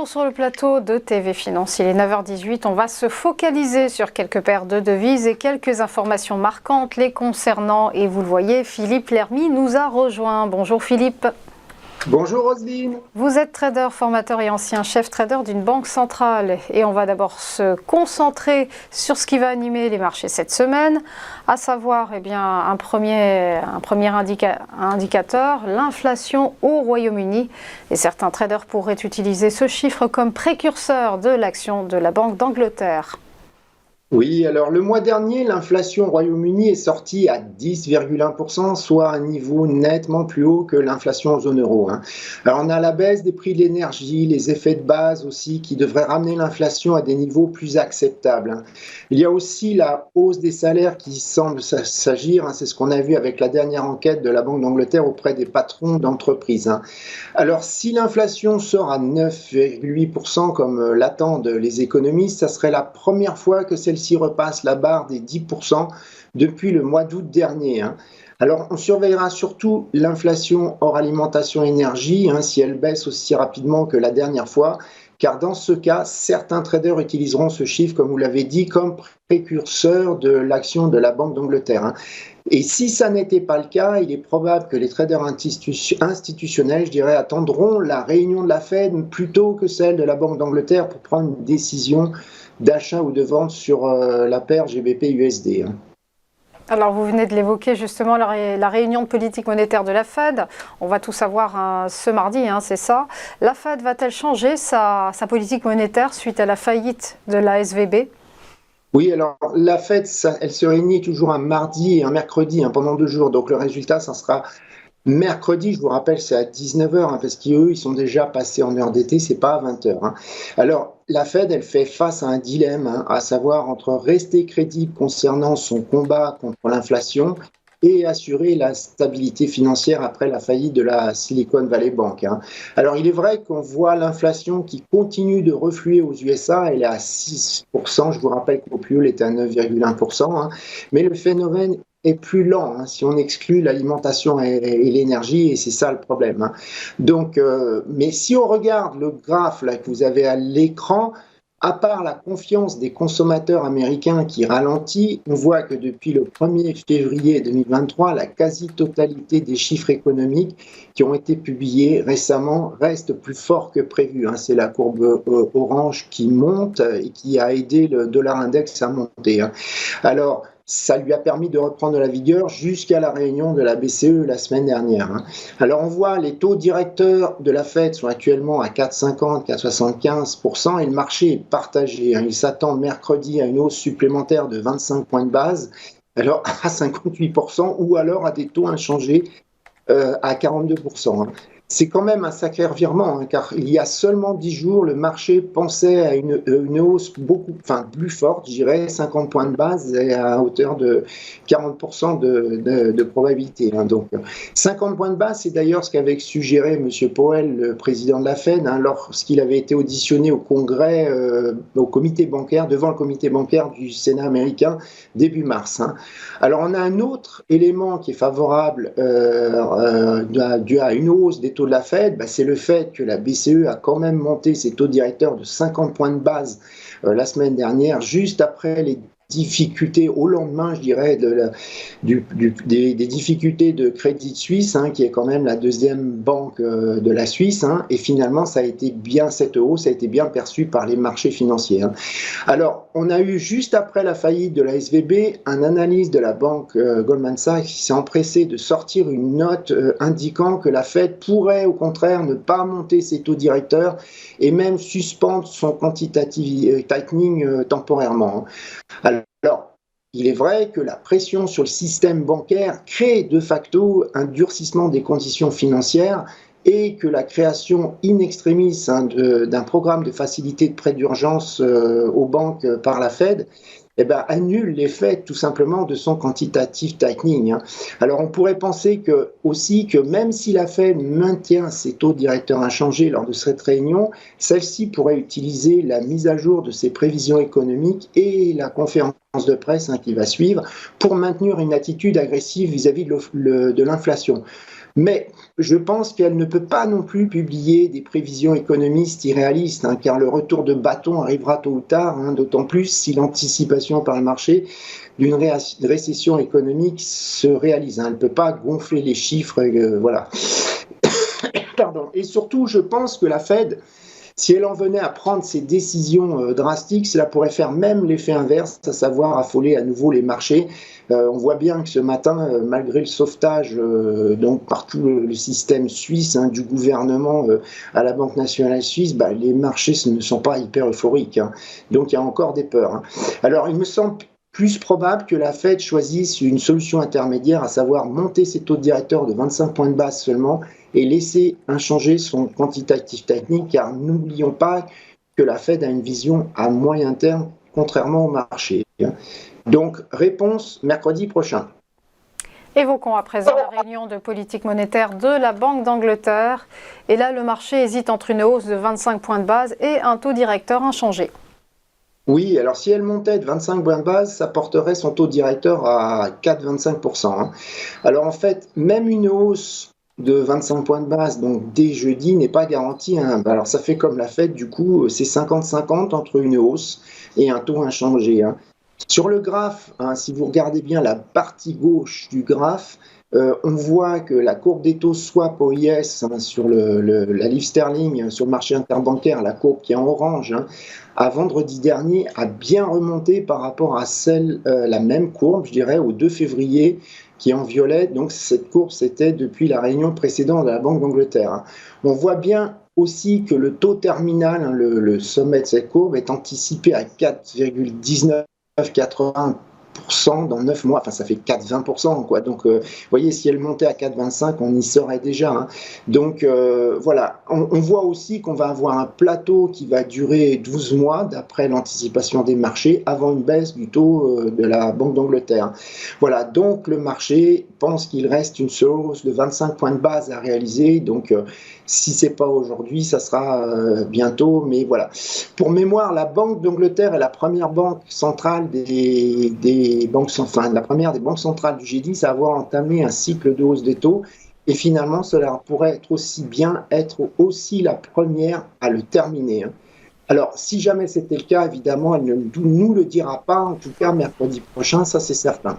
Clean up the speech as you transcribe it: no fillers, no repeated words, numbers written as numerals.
retour sur le plateau de TV Finance. Il est 9h18. On va se focaliser sur quelques paires de devises et quelques informations marquantes les concernant. Et vous le voyez, Philippe Lermy nous a rejoint. Bonjour Philippe. Bonjour Roselyne. Vous êtes trader, formateur et ancien chef trader d'une banque centrale. Et on va d'abord se concentrer sur ce qui va animer les marchés cette semaine, à savoir un premier indicateur, l'inflation au Royaume-Uni. Et certains traders pourraient utiliser ce chiffre comme précurseur de l'action de la Banque d'Angleterre. Oui, alors le mois dernier, l'inflation au Royaume-Uni est sortie à 10,1%, soit un niveau nettement plus haut que l'inflation en zone euro. Alors on a la baisse des prix de l'énergie, les effets de base aussi qui devraient ramener l'inflation à des niveaux plus acceptables. Il y a aussi la hausse des salaires qui semble s'agir, c'est ce qu'on a vu avec la dernière enquête de la Banque d'Angleterre auprès des patrons d'entreprises. Alors si l'inflation sort à 9,8% comme l'attendent les économistes, ça serait la première fois que celle-ci repasse la barre des 10% depuis le mois d'août dernier. Alors, on surveillera surtout l'inflation hors alimentation énergie, si elle baisse aussi rapidement que la dernière fois, car dans ce cas, certains traders utiliseront ce chiffre, comme vous l'avez dit, comme précurseur de l'action de la Banque d'Angleterre. Et si ça n'était pas le cas, il est probable que les traders institutionnels, attendront la réunion de la Fed plutôt que celle de la Banque d'Angleterre pour prendre une décision d'achat ou de vente sur la paire GBP-USD. Alors vous venez de l'évoquer justement, la réunion de politique monétaire de la Fed. On va tout savoir ce mardi, c'est ça. La Fed va-t-elle changer sa politique monétaire suite à la faillite de la SVB ? Oui, alors la Fed, elle se réunit toujours un mardi et un mercredi pendant 2 jours. Donc le résultat, ça sera mercredi, je vous rappelle, c'est à 19h, parce qu'eux, ils sont déjà passés en heure d'été, c'est pas à 20h. Alors, la Fed, elle fait face à un dilemme, à savoir entre rester crédible concernant son combat contre l'inflation et assurer la stabilité financière après la faillite de la Silicon Valley Bank. Alors, il est vrai qu'on voit l'inflation qui continue de refluer aux USA, elle est à 6%, je vous rappelle qu'au plus haut, elle était à 9,1%, mais le phénomène est plus lent si on exclut l'alimentation et l'énergie, et c'est ça le problème. Donc, mais si on regarde le graphe là, que vous avez à l'écran, à part la confiance des consommateurs américains qui ralentit, on voit que depuis le 1er février 2023, la quasi-totalité des chiffres économiques qui ont été publiés récemment restent plus forts que prévu. C'est la courbe orange qui monte et qui a aidé le dollar index à monter. Alors, ça lui a permis de reprendre la vigueur jusqu'à la réunion de la BCE la semaine dernière. Alors on voit les taux directeurs de la Fed sont actuellement à 4,50, 4,75% et le marché est partagé. Il s'attend mercredi à une hausse supplémentaire de 25 points de base, alors à 58% ou alors à des taux inchangés à 42%. C'est quand même un sacré revirement, car il y a seulement 10 jours, le marché pensait à une hausse plus forte, je dirais 50 points de base et à hauteur de 40% de probabilité. Donc 50 points de base, c'est d'ailleurs ce qu'avait suggéré M. Powell, le président de la Fed, lorsqu'il avait été auditionné au Congrès, au comité bancaire, devant le comité bancaire du Sénat américain, début mars. Alors on a un autre élément qui est favorable dû à une hausse des taux de la Fed, c'est le fait que la BCE a quand même monté ses taux directeurs de 50 points de base la semaine dernière, juste après les difficultés au lendemain, je dirais, des difficultés de Crédit Suisse, qui est quand même la deuxième banque de la Suisse, et finalement cette hausse a été bien perçue par les marchés financiers. Alors, on a eu juste après la faillite de la SVB un analyste de la banque Goldman Sachs qui s'est empressé de sortir une note indiquant que la Fed pourrait au contraire ne pas monter ses taux directeurs et même suspendre son quantitative tightening temporairement. Alors, il est vrai que la pression sur le système bancaire crée de facto un durcissement des conditions financières et que la création in extremis d'un programme de facilité de prêt d'urgence aux banques par la Fed annule l'effet tout simplement de son quantitative tightening. Alors on pourrait penser aussi que même si la Fed maintient ses taux directeurs inchangés lors de cette réunion, celle-ci pourrait utiliser la mise à jour de ses prévisions économiques et la conférence de presse qui va suivre pour maintenir une attitude agressive vis-à-vis de l'inflation. Mais je pense qu'elle ne peut pas non plus publier des prévisions économistes irréalistes, hein, car le retour de bâton arrivera tôt ou tard, hein, d'autant plus si l'anticipation par le marché d'une récession économique se réalise. Hein. Elle ne peut pas gonfler les chiffres, voilà. Pardon. Et surtout, je pense que la Fed, si elle en venait à prendre ces décisions drastiques, cela pourrait faire même l'effet inverse, à savoir affoler à nouveau les marchés. On voit bien que ce matin, malgré le sauvetage donc par tout le système suisse, hein, du gouvernement à la Banque nationale suisse, les marchés ne sont pas hyper euphoriques. Hein. Donc il y a encore des peurs. Hein. Alors il me semble plus probable que la Fed choisisse une solution intermédiaire, à savoir monter ses taux directeurs de 25 points de base seulement et laisser inchanger son quantitative technique, car n'oublions pas que la Fed a une vision à moyen terme, contrairement au marché. Donc, réponse mercredi prochain. Évoquons à présent la réunion de politique monétaire de la Banque d'Angleterre. Et là, le marché hésite entre une hausse de 25 points de base et un taux directeur inchangé. Oui, alors si elle montait de 25 points de base, ça porterait son taux directeur à 4,25%. Hein. Alors en fait, même une hausse de 25 points de base, donc dès jeudi, n'est pas garantie. Hein. Alors ça fait comme la Fed, du coup, c'est 50-50 entre une hausse et un taux inchangé. Hein. Sur le graphe, hein, si vous regardez bien la partie gauche du graphe, on voit que la courbe des taux swap OIS hein, sur la livre sterling, sur le marché interbancaire, la courbe qui est en orange, hein, à vendredi dernier, a bien remonté par rapport à la même courbe, je dirais, au 2 février, qui est en violet. Donc cette courbe, c'était depuis la réunion précédente de la Banque d'Angleterre. Hein. On voit bien aussi que le taux terminal, hein, le sommet de cette courbe, est anticipé à 4,1980% dans 9 mois, enfin ça fait 4,20%, quoi. Donc, vous voyez, si elle montait à 4,25, on y serait déjà. Hein. Donc, voilà. On voit aussi qu'on va avoir un plateau qui va durer 12 mois, d'après l'anticipation des marchés, avant une baisse du taux de la Banque d'Angleterre. Voilà. Donc, le marché pense qu'il reste une seule hausse de 25 points de base à réaliser. Donc, si c'est pas aujourd'hui, ça sera bientôt. Mais voilà. Pour mémoire, la Banque d'Angleterre est la première banque centrale la première des banques centrales du G10 à avoir entamé un cycle de hausse des taux. Et finalement, cela pourrait être aussi la première à le terminer. Hein. Alors, si jamais c'était le cas, évidemment, elle ne nous le dira pas, en tout cas mercredi prochain, ça c'est certain.